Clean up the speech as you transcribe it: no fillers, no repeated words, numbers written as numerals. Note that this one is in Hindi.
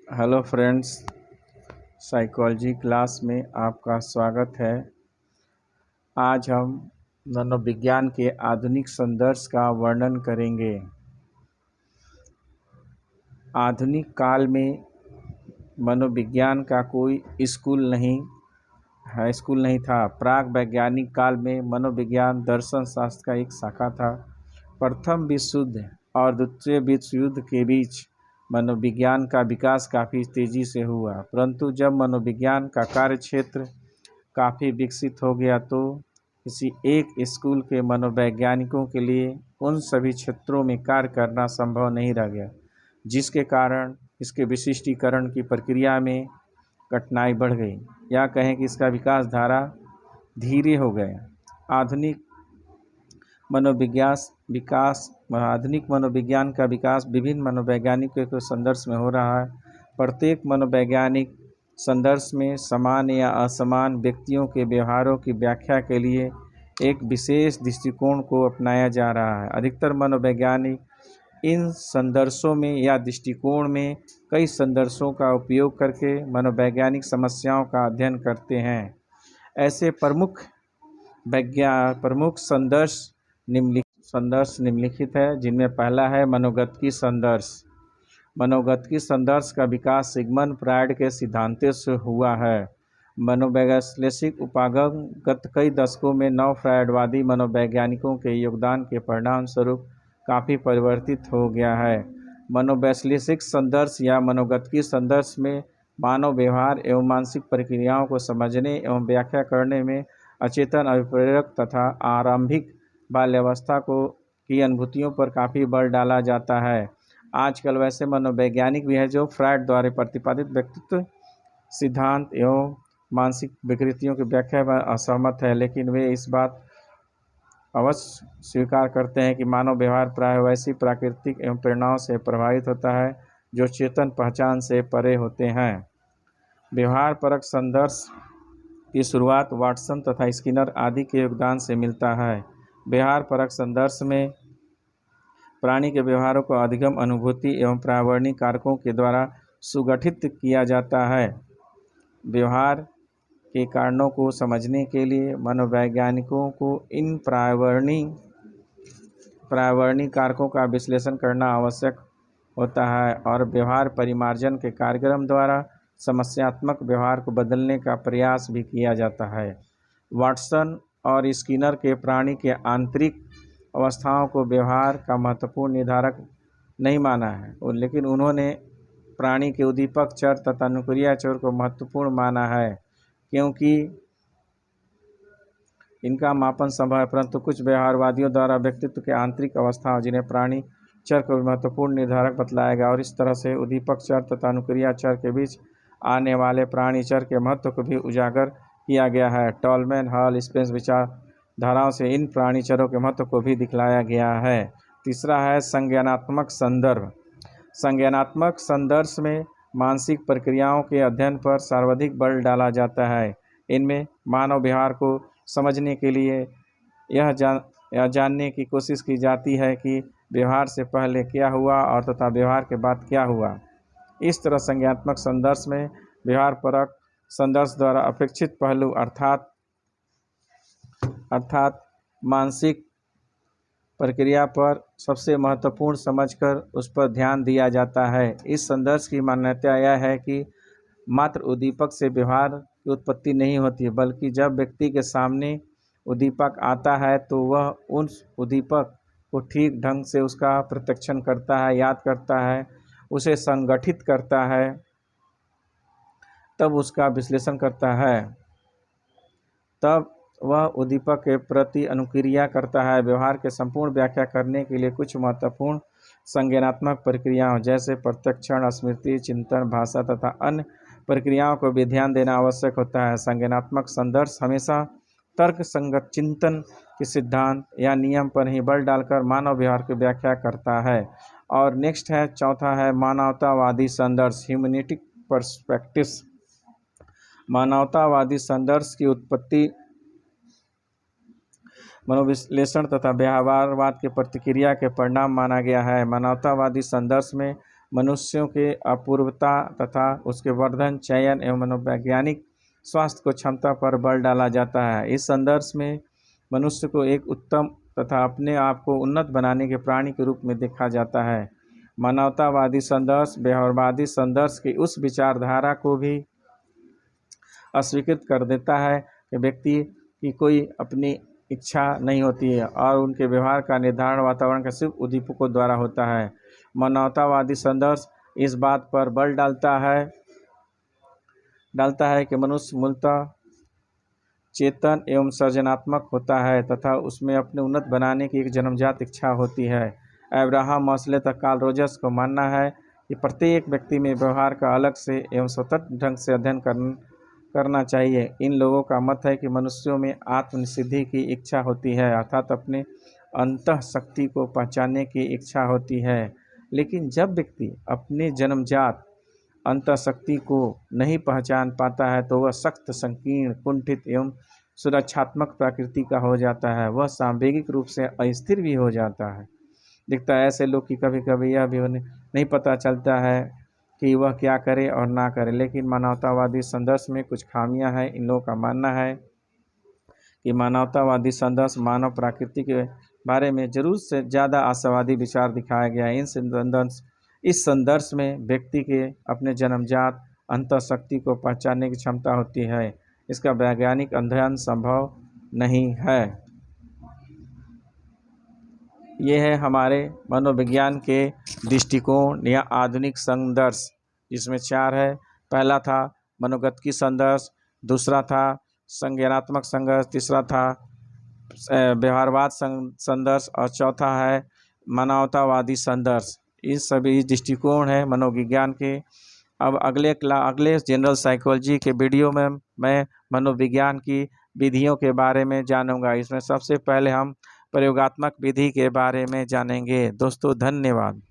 हेलो फ्रेंड्स, साइकोलॉजी क्लास में आपका स्वागत है। आज हम मनोविज्ञान के आधुनिक संदर्भ का वर्णन करेंगे। आधुनिक काल में मनोविज्ञान का कोई स्कूल नहीं था। प्राग वैज्ञानिक काल में मनोविज्ञान दर्शन शास्त्र का एक शाखा था। प्रथम विश्व युद्ध और द्वितीय विश्व युद्ध के बीच मनोविज्ञान का विकास काफ़ी तेज़ी से हुआ, परंतु जब मनोविज्ञान का कार्यक्षेत्र काफ़ी विकसित हो गया तो किसी एक स्कूल के मनोवैज्ञानिकों के लिए उन सभी क्षेत्रों में कार्य करना संभव नहीं रह गया, जिसके कारण इसके विशिष्टीकरण की प्रक्रिया में कठिनाई बढ़ गई, या कहें कि इसका विकास धारा धीरे हो गया। आधुनिक मनोविज्ञान का विकास विभिन्न मनोवैज्ञानिकों के संदर्भ में हो रहा है। प्रत्येक मनोवैज्ञानिक संदर्भ में समान या असमान व्यक्तियों के व्यवहारों की व्याख्या के लिए एक विशेष दृष्टिकोण को अपनाया जा रहा है। अधिकतर मनोवैज्ञानिक इन संदर्भों में या दृष्टिकोण में कई संदर्भों का उपयोग करके मनोवैज्ञानिक समस्याओं का अध्ययन करते हैं। ऐसे प्रमुख संदर्भ निम्नलिखित है, जिनमें पहला है मनोगतिकी संदर्भ। मनोगतिकी संदर्भ का विकास सिगमंड फ्रायड के सिद्धांतों से हुआ है। मनोवैश्लेषिक उपागत कई दशकों में नव फ्रायडवादी मनोवैज्ञानिकों के योगदान के परिणाम स्वरूप काफ़ी परिवर्तित हो गया है। मनोवैश्लेषिक संदर्भ या मनोगतिकी संदर्भ में मानव व्यवहार एवं मानसिक प्रक्रियाओं को समझने एवं व्याख्या करने में अचेतन अभिप्रेरक तथा आरंभिक बाल्यावस्था की अनुभूतियों पर काफ़ी बल डाला जाता है। आजकल वैसे मनोवैज्ञानिक भी हैं जो फ्रायड द्वारा प्रतिपादित व्यक्तित्व सिद्धांत एवं मानसिक विकृतियों की व्याख्या में असहमत है, लेकिन वे इस बात अवश्य स्वीकार करते हैं कि मानव व्यवहार प्रायः वैसी प्राकृतिक एवं प्रेरणाओं से प्रभावित होता है जो चेतन पहचान से परे होते हैं। व्यवहार परक संदर्भ की शुरुआत वाटसन तथा स्किनर आदि के योगदान से मिलता है। व्यवहार परक संदर्भ में प्राणी के व्यवहारों को अधिगम अनुभूति एवं पर्यावरणीय कारकों के द्वारा सुगठित किया जाता है। व्यवहार के कारणों को समझने के लिए मनोवैज्ञानिकों को इन पर्यावरणीय कारकों का विश्लेषण करना आवश्यक होता है और व्यवहार परिमार्जन के कार्यक्रम द्वारा समस्यात्मक व्यवहार को बदलने का प्रयास भी किया जाता है। वाटसन और स्किनर के प्राणी के आंतरिक अवस्थाओं को व्यवहार का महत्वपूर्ण निर्धारक नहीं माना है, लेकिन उन्होंने प्राणी के उद्दीपक चर तथा अनुक्रिया चर को महत्वपूर्ण माना है क्योंकि इनका मापन संभव है, परंतु कुछ व्यवहारवादियों द्वारा व्यक्तित्व के आंतरिक अवस्थाओं जिन्हें प्राणी चर को महत्वपूर्ण निर्धारक बतलाया गया और इस तरह से उद्दीपक चर तथा अनुक्रिया चर के बीच आने वाले प्राणी चर के महत्व को भी उजागर किया गया है। टॉलमैन, हॉल, स्पेंस विचारधाराओं से इन प्राणी चरों के महत्व को भी दिखलाया गया है। तीसरा है संज्ञानात्मक संदर्भ। संज्ञानात्मक संदर्भ में मानसिक प्रक्रियाओं के अध्ययन पर सर्वाधिक बल डाला जाता है। इनमें मानव व्यवहार को समझने के लिए यह जानने की कोशिश की जाती है कि व्यवहार से पहले क्या हुआ और तथा व्यवहार के बाद क्या हुआ। इस तरह संज्ञानात्मक संदर्भ में व्यवहार परक संदर्भ द्वारा अपेक्षित पहलू अर्थात मानसिक प्रक्रिया पर सबसे महत्वपूर्ण समझकर उस पर ध्यान दिया जाता है। इस संदर्भ की मान्यता यह है कि मात्र उद्दीपक से व्यवहार की उत्पत्ति नहीं होती, बल्कि जब व्यक्ति के सामने उद्दीपक आता है तो वह उस उद्दीपक को ठीक ढंग से उसका प्रत्यक्षण करता है, याद करता है, उसे संगठित करता है, तब उसका विश्लेषण करता है, तब वह उद्दीपक के प्रति अनुक्रिया करता है। व्यवहार के संपूर्ण व्याख्या करने के लिए कुछ महत्वपूर्ण संज्ञानात्मक प्रक्रियाओं जैसे प्रत्यक्षण, स्मृति, चिंतन, भाषा तथा अन्य प्रक्रियाओं को भी ध्यान देना आवश्यक होता है। संज्ञानात्मक संदर्भ हमेशा तर्क संगत चिंतन के सिद्धांत या नियम पर ही बल डालकर मानव व्यवहार की व्याख्या करता है। और नेक्स्ट है, चौथा है मानवतावादी संदर्भ, ह्यूमैनिस्टिक पर्सपेक्टिव्स। मानवतावादी संदर्भ की उत्पत्ति मनोविश्लेषण तथा व्यवहारवाद के प्रतिक्रिया के परिणाम माना गया है। मानवतावादी संदर्भ में मनुष्यों के अपूर्वता तथा उसके वर्धन, चयन एवं मनोवैज्ञानिक स्वास्थ्य को क्षमता पर बल डाला जाता है। इस संदर्भ में मनुष्य को एक उत्तम तथा अपने आप को उन्नत बनाने के प्राणी के रूप में देखा जाता है। मानवतावादी संदर्श व्यवहारवादी संदर्श की उस विचारधारा को भी अस्वीकृत कर देता है कि व्यक्ति की कोई अपनी इच्छा नहीं होती है और उनके व्यवहार का निर्धारण वातावरण के सिर्फ उद्दीपकों द्वारा होता है। मानवतावादी संदर्श इस बात पर बल डालता है कि मनुष्य मूलतः चेतन एवं सृजनात्मक होता है तथा उसमें अपने उन्नत बनाने की एक जन्मजात इच्छा होती है। अब्राहम मस्लो तथा कार्ल रोजर्स को मानना है कि प्रत्येक व्यक्ति में व्यवहार का अलग से एवं स्वतंत्र ढंग से अध्ययन करना चाहिए। इन लोगों का मत है कि मनुष्यों में आत्मसिद्धि की इच्छा होती है, अर्थात अपने अंतः शक्ति को पहचानने की इच्छा होती है। लेकिन जब व्यक्ति अपने जन्मजात अंतःशक्ति को नहीं पहचान पाता है तो वह सख्त, संकीर्ण, कुंठित एवं सुरक्षात्मक प्रकृति का हो जाता है। वह सांवेगिक रूप से अस्थिर भी हो जाता है। दिखता है ऐसे लोग कि कभी कभी यह भी नहीं पता चलता है कि वह क्या करे और ना करे। लेकिन मानवतावादी संदर्श में कुछ खामियां हैं। इन लोगों का मानना है कि मानवतावादी संदर्श मानव प्रकृति के बारे में जरूर से ज़्यादा आशावादी विचार दिखाया गया है। इस संदर्श में व्यक्ति के अपने जन्मजात अंतःशक्ति को पहचानने की क्षमता होती है। इसका वैज्ञानिक अध्ययन संभव नहीं है। ये है हमारे मनोविज्ञान के दृष्टिकोण या आधुनिक संदर्श, जिसमें 4 है। पहला था मनोगतिकी संदर्श, दूसरा था संज्ञानात्मक संदर्श, तीसरा था व्यवहारवाद संदर्श और चौथा है मानवतावादी संदर्श। इस सभी दृष्टिकोण है मनोविज्ञान के। अब अगले जनरल साइकोलॉजी के वीडियो में मैं मनोविज्ञान की विधियों के बारे में जानूंगा। इसमें सबसे पहले हम प्रयोगात्मक विधि के बारे में जानेंगे। दोस्तों धन्यवाद।